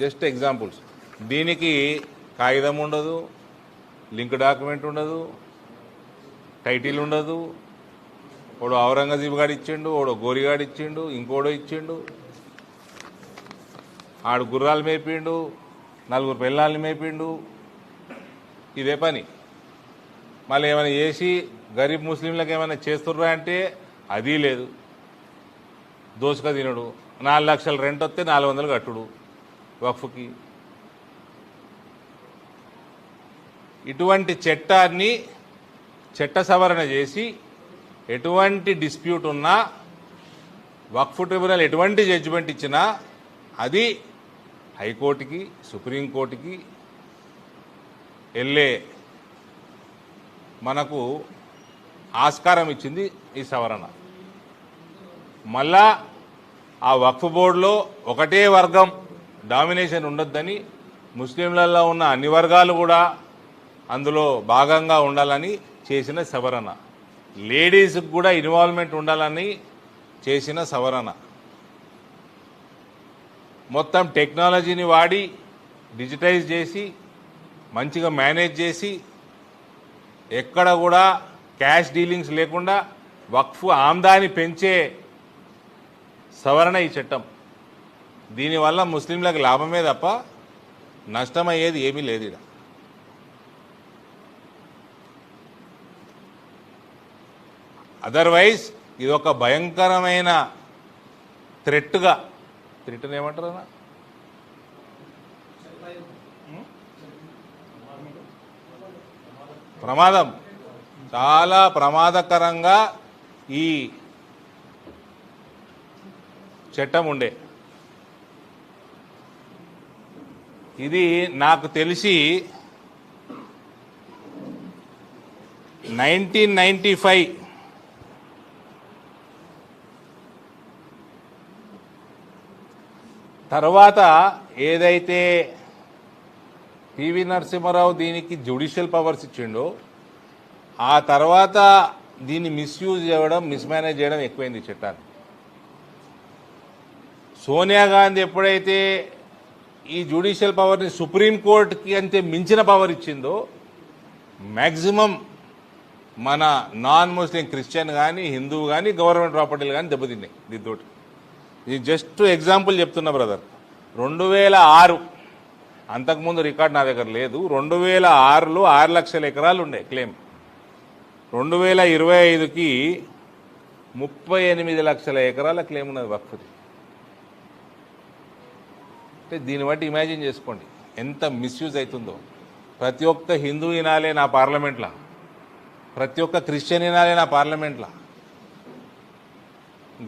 Just examples. దీనికి కాగితం ఉండదు, లింక్ డాక్యుమెంట్ ఉండదు, టైటిల్ ఉండదు. ఓడు ఔరంగజీబ్ గాడు ఇచ్చిండు, ఓడో గోరిగాడు ఇచ్చిండు, ఇంకోడో ఇచ్చిండు. ఆడు గుర్రాలు మేపిండు, 4 పిల్లల్ని మేపిండు. ఇదే పని. మళ్ళీ ఏమైనా చేసి గరీబ్ ముస్లింలకు ఏమైనా చేస్తుర్రా అంటే అది లేదు. దోసుక తినడు. 4 లక్షల రెంట్ వస్తే 400 కట్టుడు వక్ఫ్కి. ఇటువంటి చట్టాన్ని చట్ట సవరణ చేసి ఎటువంటి డిస్ప్యూట్ ఉన్నా వక్ఫ్ ట్రిబ్యునల్ ఎటువంటి జడ్జిమెంట్ ఇచ్చినా అది హైకోర్టుకి సుప్రీంకోర్టుకి వెళ్ళే మనకు ఆస్కారం ఇచ్చింది ఈ సవరణ. మళ్ళా ఆ వక్ఫ్ బోర్డులో ఒకటే వర్గం డామినేషన్ ఉండొద్దని, ముస్లింలలో ఉన్న అన్ని వర్గాలు కూడా అందులో భాగంగా ఉండాలని చేసిన సవరణ. లేడీస్కి కూడా ఇన్వాల్వ్మెంట్ ఉండాలని చేసిన సవరణ. మొత్తం టెక్నాలజీని వాడి డిజిటైజ్ చేసి మంచిగా మేనేజ్ చేసి ఎక్కడ కూడా క్యాష్ డీలింగ్స్ లేకుండా వక్ఫ్ ఆమ్దాని పెంచే సవరణ ఈ చట్టం. దీనివల్ల ముస్లింలకు లాభమే తప్ప నష్టమయ్యేది ఏమీ లేదు. ఇక్కడ అదర్వైజ్ ఇది ఒక భయంకరమైన థ్రెట్గా, థ్రెట్ని ఏమంటారు, ప్రమాదం, చాలా ప్రమాదకరంగా ఈ చట్టం ఉండే. ఇది నాకు తెలిసి 1995 తర్వాత ఏదైతే పివి నరసింహారావు దీనికి జ్యుడిషియల్ పవర్స్ ఇచ్చిండో ఆ తర్వాత దీన్ని మిస్యూజ్ చేయడం, మిస్మేనేజ్ చేయడం ఎక్కువైంది చట్టాన్ని. సోనియా గాంధీ ఎప్పుడైతే ఈ జ్యుడిషియల్ పవర్ని సుప్రీంకోర్టుకి అంతే మించిన పవర్ ఇచ్చిందో మ్యాక్సిమం మన నాన్ ముస్లిం క్రిస్టియన్ కానీ హిందువు కానీ గవర్నమెంట్ ప్రాపర్టీలు కానీ దెబ్బతిన్నాయి దీంతోటి. ఇది జస్ట్ ఎగ్జాంపుల్ చెప్తున్నా బ్రదర్. 2006 అంతకుముందు రికార్డ్ నా దగ్గర లేదు. 2006లో 6 లక్షల ఎకరాలు ఉండే క్లెయిమ్. 2025కి 38 లక్షల ఎకరాల క్లెయిమ్ ఉన్నది వక్ఫ్ది. అంటే దీన్ని బట్టి ఇమాజిన్ చేసుకోండి ఎంత మిస్యూజ్ అవుతుందో. ప్రతి ఒక్క హిందూ వినాలే నా పార్లమెంట్లో, ప్రతి ఒక్క క్రిస్టియన్ వినాలే నా పార్లమెంట్లో.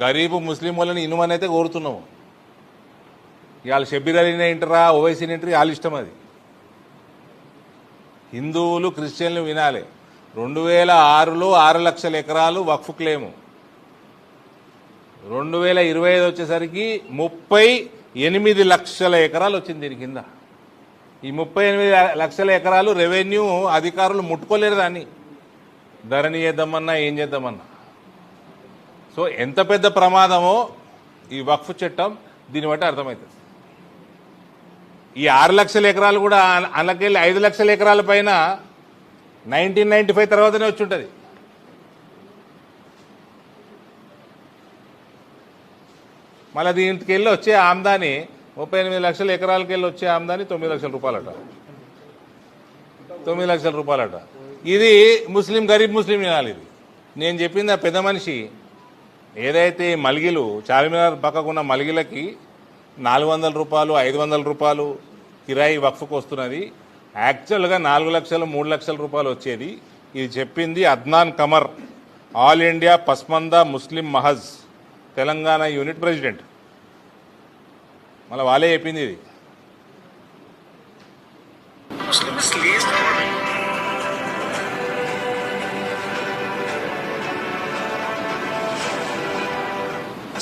గరీబు ముస్లిం వాళ్ళని ఇనుమని అయితే కోరుతున్నాము. ఇవాళ షబ్బీర్ అలీనే ఇంటరా, ఓవైసీని ఇంటరా, వాళ్ళ ఇష్టం అది. హిందువులు క్రిస్టియన్లు వినాలి. 2006లో 6 లక్షల ఎకరాలు వక్ఫ్ క్లెయిము. 2025 వచ్చేసరికి 38 లక్షల ఎకరాలు వచ్చింది దీని కింద. ఈ 38 లక్షల ఎకరాలు రెవెన్యూ అధికారులు ముట్టుకోలేరు దాన్ని. ధరణి చేద్దామన్నా ఏం చేద్దామన్నా. సో ఎంత పెద్ద ప్రమాదమో ఈ వక్ఫ్ చట్టం దీన్ని బట్టి అర్థమవుతుంది. ఈ 6 లక్షల ఎకరాలు కూడా అందులోకెళ్ళి 5 లక్షల ఎకరాల పైన 1995 తర్వాతనే వచ్చి ఉంటుంది. మళ్ళీ దీనికి వెళ్ళి వచ్చే ఆమ్దాని 38 లక్షల ఎకరాలకి వెళ్ళి వచ్చే ఆమ్దాని 9 లక్షల రూపాయలట. 9 లక్షల రూపాయలట. ఇది ముస్లిం, గరీబ్ ముస్లిం వినాలి. ఇది నేను చెప్పింది ఆ పెద్ద మనిషి. ఏదైతే మలిగిలు చార్మినార్ పక్కకున్న మలిగిలకి 400 రూపాయలు 500 రూపాయలు కిరాయి వక్ఫ్కు వస్తున్నది. యాక్చువల్గా 4 లక్షలు 3 లక్షల రూపాయలు వచ్చేది. ఇది చెప్పింది అద్నాన్ కమర్, ఆల్ ఇండియా పస్మందా ముస్లిం మహజ్ తెలంగాణ యూనిట్ ప్రెసిడెంట్. మళ్ళీ వాళ్ళే చెప్పింది ఇది.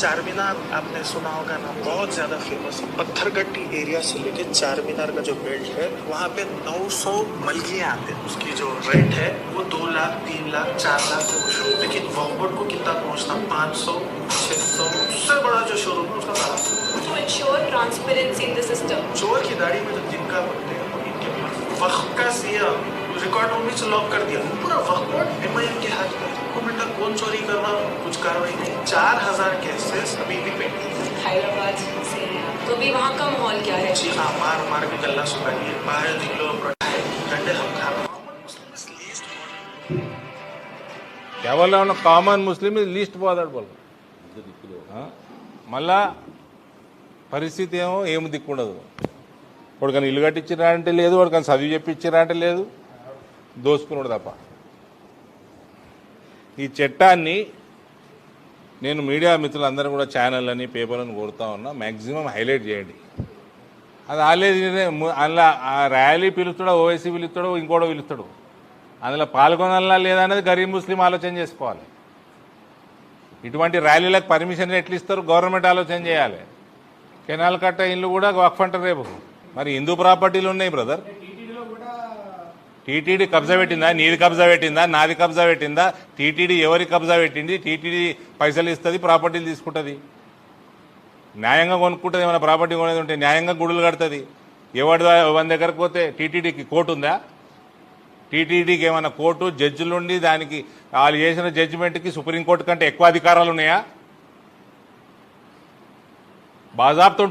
चारमीनार आपने सुना होगा ना, बहुत ज्यादा फेमस है। पत्थरगट्टी एरिया से लेके चारमीनार का जो बेल्ट है वहाँ पे 900 मलगियाँ आते हैं। उसकी जो रेंट है वो 2 लाख 3 लाख 4 लाख से शुरू, लेकिन वॉकबोर्ड को कितना पहुँचता 500 600, उससे बड़ा जो शोरूम है उसका 1200। To ensure transparency in the system. जो से लॉक कर दिया, पूरा वक्फ बोर्ड MIM के हाथ में। तो बेटा कौन चोरी करना, कुछ कार्रवाई नहीं। 4000 केसेस अभी भी पेंडिंग है। हैदराबाद से हैं आप, तो अभी वहाँ का माहौल क्या है? जी हाँ, मार के गला सुखाइए, 12 किलो घंटे हम खा रहे हैं। क्या बोल रहा हूँ, common Muslim is least bothered బోల్ మళ్ళా పరిస్థితి ఏమి దిక్కుండదు. వాడికని ఇల్లు కట్టించిరా అంటే లేదు, వాడికని చదివి చెప్పించిరా అంటే లేదు, దోసుకున్నాడు తప్ప. ఈ చట్టాన్ని నేను మీడియా మిత్రులందరూ కూడా ఛానళ్ళని పేపర్లను కోరుతా ఉన్నా, మ్యాక్సిమం హైలైట్ చేయండి. అది ఆలేదు అందులో ఆ ర్యాలీ పిలుస్తాడో, ఓవైసీ పిలుస్తాడో, ఇంకోటో పిలుస్తాడు, అందులో పాల్గొనాలా లేదా అనేది గరీబ్ ముస్లిం ఆలోచన చేసుకోవాలి. ఇటువంటి ర్యాలీలకు పర్మిషన్ ఎట్లు ఇస్తారు గవర్నమెంట్ ఆలోచన చేయాలి. కెనాల్ కట్ట ఇల్లు కూడా వక్ఫ్ అంటారు రేపు. మరి హిందూ ప్రాపర్టీలు ఉన్నాయి బ్రదర్. టీటీడీ కబ్జా పెట్టిందా, నీది కబ్జా పెట్టిందా, నాది కబ్జా పెట్టిందా, టీటీడీ ఎవరి కబ్జా పెట్టింది, టీటీడీ పైసలు ఇస్తుంది, ప్రాపర్టీలు తీసుకుంటుంది, న్యాయంగా కొనుక్కుంటుంది. ఏమైనా ప్రాపర్టీ కొనేది ఉంటే న్యాయంగా గుడులు కడుతుంది. ఎవరి దగ్గరకు పోతే టీటీడీకి కోర్టు ఉందా? టీటీడీకి ఏమైనా కోర్టు జడ్జిలు ఉండి దానికి వాళ్ళు చేసిన జడ్జిమెంట్కి సుప్రీంకోర్టు కంటే ఎక్కువ అధికారాలు ఉన్నాయా? బాజాబ్తా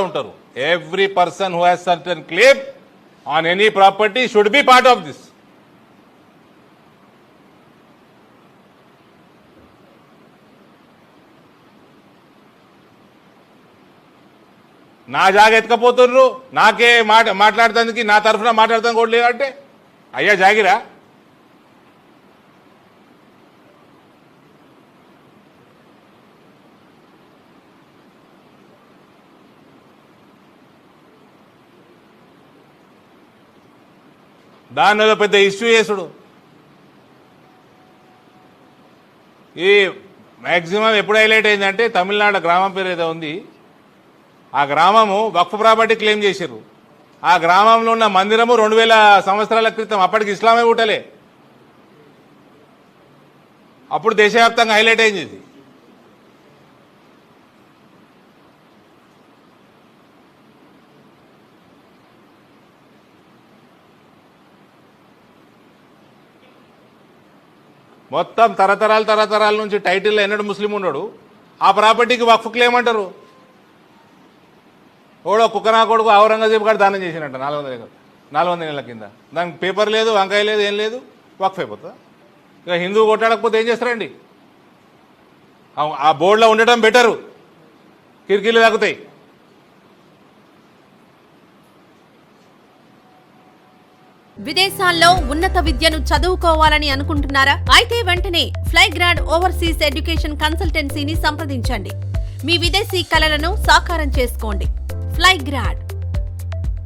ఉంటారు. Every person who has certain claim on any property should be part of this. నా జాగ ఎత్తుకపోతుర్రు, నాకే మాట్లాడుతానికి, నా తరఫున మాట్లాడతాను కూడా లేదంటే అయ్యా జాగిరా. దాన్ని ఏదో పెద్ద ఇష్యూ చేసుడు. ఈ మ్యాక్సిమం ఎప్పుడు హైలైట్ అయిందంటే తమిళనాడు గ్రామం పేరు ఏదో ఉంది, ఆ గ్రామము వక్ఫ్ ప్రాపర్టీ క్లెయిమ్ చేశారు. ఆ గ్రామంలో ఉన్న మందిరము 2000 సంవత్సరాల క్రితం, అప్పటికి ఇస్లామే పుట్టలే. అప్పుడు దేశవ్యాప్తంగా హైలైట్ అయింది ఇది. మొత్తం తరతరాల నుంచి టైటిల్లో ఎన్నడూ ముస్లిం ఉన్నాడు, ఆ ప్రాపర్టీకి వక్ఫ్ క్లెయిమ్ అంటారు. ఓడో కుక్కనా కొడుకు ఔరంగజేబు గారు దానం చేసినట్ట 400 నెలల కింద. దానికి పేపర్ లేదు, వంకాయ లేదు, ఏం లేదు, వక్ఫ్ అయిపోతుందా? ఇక హిందూ కొట్టాడకపోతే ఏం చేస్తారండి? ఆ బోర్డులో ఉండటం బెటరు, కిరికీలు తగ్గుతాయి. విదేశాల్లో ఉన్నత విద్యను చదువుకోవాలని అనుకుంటున్నారా? అయితే వెంటనే ఫ్లైగ్రాడ్ ఓవర్సీస్ ఎడ్యుకేషన్ కన్సల్టెన్సీని సంప్రదించండి. మీ విదేశీ కలలను సాకారం చేసుకోండి. ఫ్లైగ్రాడ్